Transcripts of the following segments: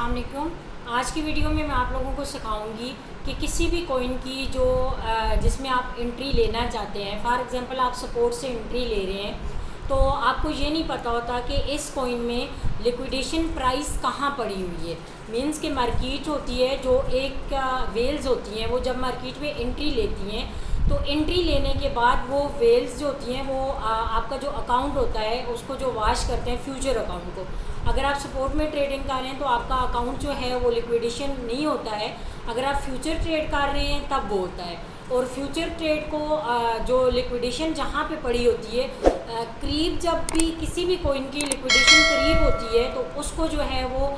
अस्सलाम वालेकुम। आज की वीडियो में मैं आप लोगों को सिखाऊंगी कि किसी भी कॉइन की जो जिसमें आप एंट्री लेना चाहते हैं, फॉर एग्जांपल आप सपोर्ट से एंट्री ले रहे हैं तो आपको ये नहीं पता होता कि इस कॉइन में लिक्विडेशन प्राइस कहाँ पड़ी हुई है। मींस कि मार्केट होती है, जो एक वेल्स होती हैं, वो जब मार्केट में एंट्री लेती हैं तो एंट्री लेने के बाद वो वेल्स जो होती हैं वो आपका जो अकाउंट होता है उसको जो वॉश करते हैं फ्यूचर अकाउंट को। अगर आप सपोर्ट में ट्रेडिंग कर रहे हैं तो आपका अकाउंट जो है वो लिक्विडेशन नहीं होता है। अगर आप फ्यूचर ट्रेड कर रहे हैं तब वो होता है। और फ्यूचर ट्रेड को जो लिक्विडेशन जहाँ पे पड़ी होती है, करीब जब भी किसी भी कॉइन की लिक्विडेशन करीब होती है तो उसको जो है वो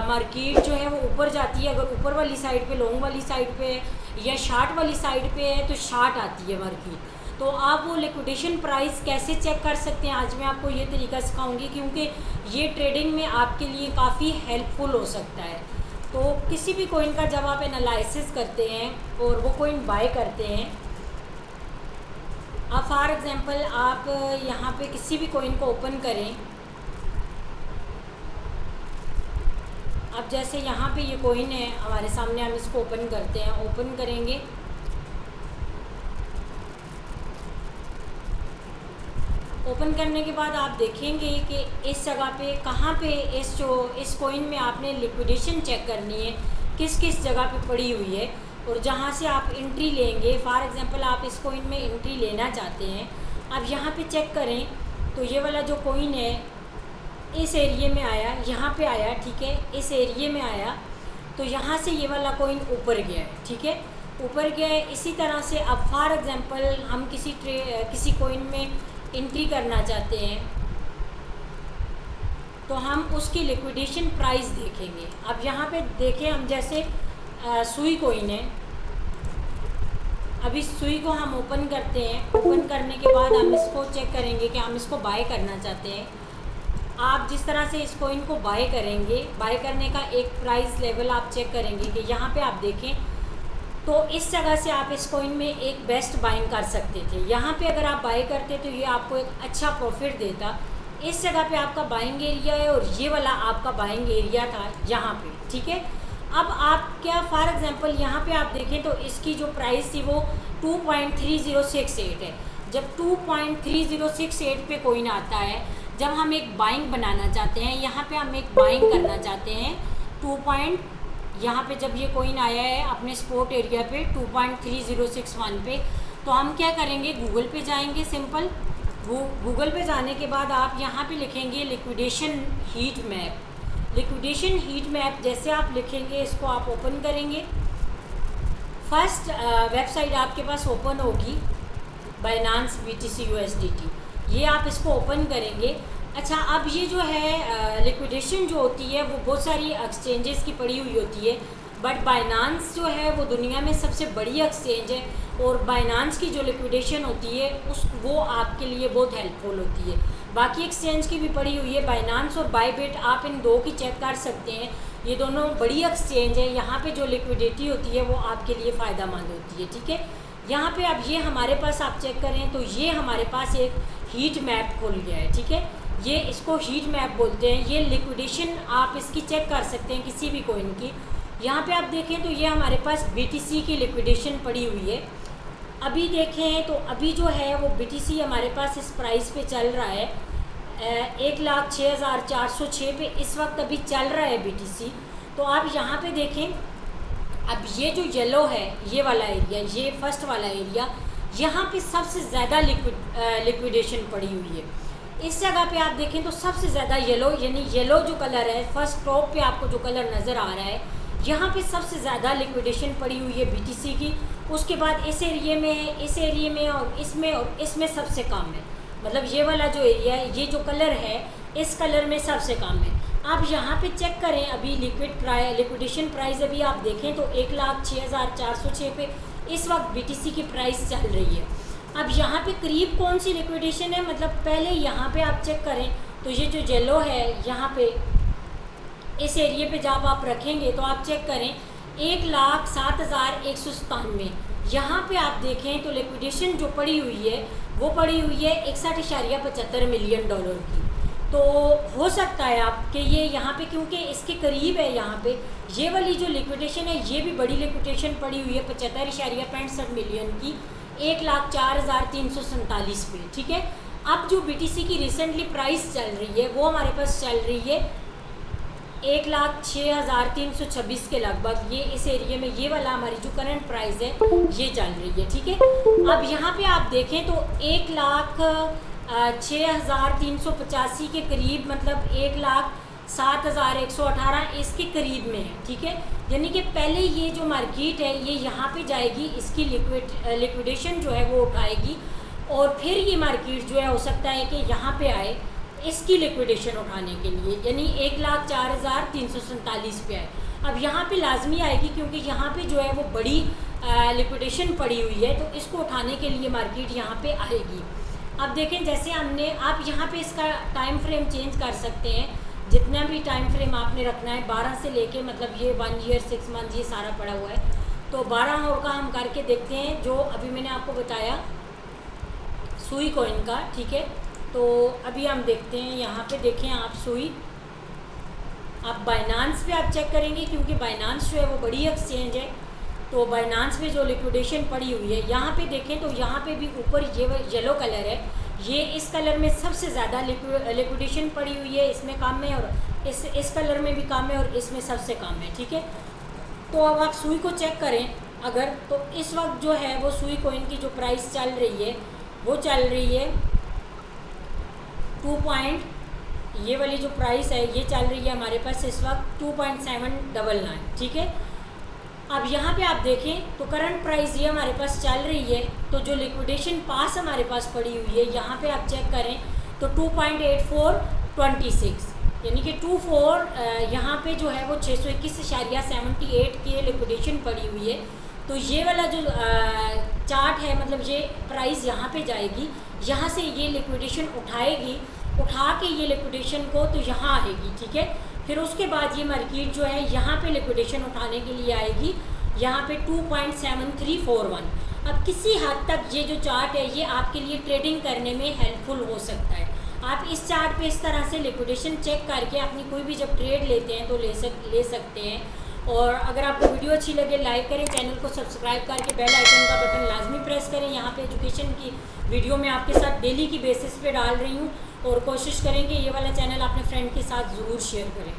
मार्केट जो है वो ऊपर जाती है। अगर ऊपर वाली साइड पे, लॉन्ग वाली साइड पे या शार्ट वाली साइड पे है तो शार्ट आती है मार्केट। तो आप वो लिक्विडेशन प्राइस कैसे चेक कर सकते हैं, आज मैं आपको ये तरीका सिखाऊंगी, क्योंकि ये ट्रेडिंग में आपके लिए काफ़ी हेल्पफुल हो सकता है। तो किसी भी कॉइन का जब आप एनालिसिस करते हैं और वो कॉइन बाय करते हैं, अब फॉर एग्जांपल आप यहाँ पे किसी भी कॉइन को ओपन करें। अब जैसे यहाँ पे ये कॉइन है हमारे सामने, हम इसको ओपन करते हैं। ओपन करेंगे, ओपन करने के बाद आप देखेंगे कि इस जगह पे कहाँ पे इस कॉइन में आपने लिक्विडेशन चेक करनी है, किस किस जगह पे पड़ी हुई है और जहाँ से आप एंट्री लेंगे। फॉर एग्जांपल आप इस कॉइन में एंट्री लेना चाहते हैं, अब यहाँ पे चेक करें तो ये वाला जो कॉइन है इस एरिए में आया, यहाँ पे आया, ठीक है, इस एरिए में आया तो यहाँ से ये वाला कॉइन ऊपर गया है, ठीक है, ऊपर गया है। इसी तरह से अब फॉर एग्जांपल हम किसी कॉइन में एंट्री करना चाहते हैं तो हम उसकी लिक्विडेशन प्राइस देखेंगे। अब यहाँ पे देखें, हम जैसे सुई कॉइन है, अब इस सुई को हम ओपन करते हैं। ओपन करने के बाद हम इसको चेक करेंगे कि हम इसको बाय करना चाहते हैं। आप जिस तरह से इस कॉइन को बाय करेंगे, बाय करने का एक प्राइस लेवल आप चेक करेंगे कि यहाँ पे आप देखें तो इस जगह से आप इस कॉइन में एक बेस्ट बाइंग कर सकते थे। यहाँ पे अगर आप बाय करते तो ये आपको एक अच्छा प्रॉफिट देता। इस जगह पे आपका बाइंग एरिया है और ये वाला आपका बाइंग एरिया था यहाँ पे, ठीक है। अब आप क्या, फॉर एग्जांपल यहाँ पे आप देखें तो इसकी जो प्राइस थी वो 2.3068 है। जब 2.3068 पे कॉइन आता है, जब हम एक बाइंग बनाना चाहते हैं, यहाँ पे हम एक बाइंग करना चाहते हैं यहाँ पे जब ये कॉइन आया है अपने स्पॉट एरिया पे 2.3061 पे, तो हम क्या करेंगे, गूगल पे जाएंगे। सिंपल गूगल पे जाने के बाद आप यहाँ पे लिखेंगे liquidation heat map. Liquidation heat map जैसे आप लिखेंगे, इसको आप ओपन करेंगे। फर्स्ट वेबसाइट आपके पास ओपन होगी बाइनांस BTC USDT, ये आप इसको ओपन करेंगे। अच्छा, अब ये जो है लिक्विडेशन जो होती है वो बहुत सारी एक्सचेंजेस की पड़ी हुई होती है, बट बाइनांस जो है वो दुनिया में सबसे बड़ी एक्सचेंज है और बाइनांस की जो लिक्विडेशन होती है वो आपके लिए बहुत हेल्पफुल होती है। बाकी एक्सचेंज की भी पड़ी हुई है, बाइनांस और बायबिट, आप इन दो की चेक कर सकते हैं। ये दोनों बड़ी एक्सचेंज है, यहाँ पे जो लिक्विडिटी होती है वो आपके लिए फ़ायदा मंद होती है, ठीक है। यहाँ पे अब ये हमारे पास आप चेक करें तो ये हमारे पास एक हीट मैप खुल गया है, ठीक है। ये इसको हीट मैप बोलते हैं। ये लिक्विडेशन आप इसकी चेक कर सकते हैं किसी भी कॉइन की। यहाँ पे आप देखें तो ये हमारे पास BTC की लिक्विडेशन पड़ी हुई है। अभी देखें तो अभी जो है वो BTC हमारे पास इस प्राइस पे चल रहा है 1,06,406 पे इस वक्त अभी चल रहा है BTC। तो आप यहाँ पे देखें, अब ये जो येलो है, ये वाला एरिया, ये फर्स्ट वाला एरिया, यहाँ पे सबसे ज़्यादा लिक्विडेशन पड़ी हुई है। इस जगह पे आप देखें तो सबसे ज़्यादा येलो, यानी येलो जो कलर है, फर्स्ट टॉप पे आपको जो कलर नज़र आ रहा है, यहाँ पे सबसे ज़्यादा लिक्विडेशन पड़ी हुई है BTC की। उसके बाद इस एरिए में, इस एरिए में और इसमें सबसे कम है। मतलब ये वाला जो एरिया है, ये जो कलर है, इस कलर में सबसे कम है। आप यहाँ पे चेक करें, अभी लिक्विडेशन प्राइस अभी आप देखें तो 1,06,406 पे इस वक्त BTC की प्राइस चल रही है। अब यहाँ पे करीब कौन सी लिक्विडेशन है, मतलब पहले यहाँ पे आप चेक करें तो ये जो येलो है, यहाँ पे इस एरिए पे जब आप रखेंगे तो आप चेक करें 1,07,197। यहाँ पे आप देखें तो लिक्विडेशन जो पड़ी हुई है वो पड़ी हुई है $61.75 मिलियन की। तो हो सकता है आपके ये यहाँ पे, क्योंकि इसके करीब है यहाँ पे ये वाली जो लिक्विडेशन है, ये भी बड़ी लिक्विडेशन पड़ी हुई है 75.65 मिलियन की 1,04,347 पे, ठीक है। अब जो BTC की रिसेंटली प्राइस चल रही है वो हमारे पास चल रही है 1,06,326 के लगभग, ये इस एरिया में ये वाला हमारी जो करंट प्राइस है ये चल रही है, ठीक है। अब यहाँ पे आप देखें तो 1,06,385 के करीब, मतलब 1,07,118 इसके करीब में है, ठीक है। यानी कि पहले ये जो मार्केट है ये यहाँ पे जाएगी, इसकी लिक्विडेशन जो है वो उठाएगी, और फिर ये मार्केट जो है हो सकता है कि यहाँ पे आए इसकी लिक्विडेशन उठाने के लिए, यानी 1,04,347 पे आए। अब यहाँ पे लाजमी आएगी क्योंकि यहाँ पे जो है वो बड़ी लिक्विडेशन पड़ी हुई है, तो इसको उठाने के लिए मार्केट यहाँ पे आएगी। अब देखें, जैसे हमने, आप यहाँ पे इसका टाइम फ्रेम चेंज कर सकते हैं, जितना भी टाइम फ्रेम आपने रखना है 12 से लेके, मतलब ये 1 ईयर 6 मंथ ये सारा पड़ा हुआ है, तो 12 और का हम करके देखते हैं, जो अभी मैंने आपको बताया सुई कॉइन का, ठीक है। तो अभी हम देखते हैं, यहाँ पे देखें आप सुई, आप बाइनांस पे आप चेक करेंगे क्योंकि बाइनांस जो है वो बड़ी एक्सचेंज है, तो बाइनांस पे जो लिक्विडेशन पड़ी हुई है यहाँ पे देखें तो यहाँ पे भी ऊपर ये येलो कलर है, ये इस कलर में सबसे ज़्यादा लिक्विडेशन पड़ी हुई है, इसमें कम है, और इस कलर में भी कम है, और इसमें सबसे कम है, ठीक है। तो अब आप सुई को चेक करें अगर, तो इस वक्त जो है वो सुई कॉइन की जो प्राइस चल रही है वो चल रही है 2 पॉइंट, ये वाली जो प्राइस है ये चल रही है हमारे पास इस वक्त 2.799, ठीक है। अब यहाँ पे आप देखें तो करंट प्राइस ये हमारे पास चल रही है, तो जो लिक्विडेशन पास हमारे पास पड़ी हुई है यहाँ पे आप चेक करें तो 2.8426, यानी कि 24 यहाँ पे जो है वो 621.78 की लिक्विडेशन पड़ी हुई है। तो ये वाला जो चार्ट है, मतलब ये प्राइस यहाँ पे जाएगी, यहाँ से ये लिक्विडेशन उठाएगी, उठा के ये लिक्विडेशन को तो यहाँ आएगी, ठीक है। फिर उसके बाद ये मार्केट जो है यहाँ पे लिक्विडेशन उठाने के लिए आएगी, यहाँ पे 2.7341। अब किसी हद तक ये जो चार्ट है ये आपके लिए ट्रेडिंग करने में हेल्पफुल हो सकता है। आप इस चार्ट पे इस तरह से लिक्विडेशन चेक करके अपनी कोई भी जब ट्रेड लेते हैं तो ले सकते हैं। और अगर आपको वीडियो अच्छी लगे लाइक करें, चैनल को सब्सक्राइब करके बेल आइकन का बटन लाजमी प्रेस करें। यहाँ पे एजुकेशन की वीडियो मैं आपके साथ डेली की बेसिस पे डाल रही हूँ, और कोशिश करेंगे ये वाला चैनल अपने फ्रेंड के साथ ज़रूर शेयर करें।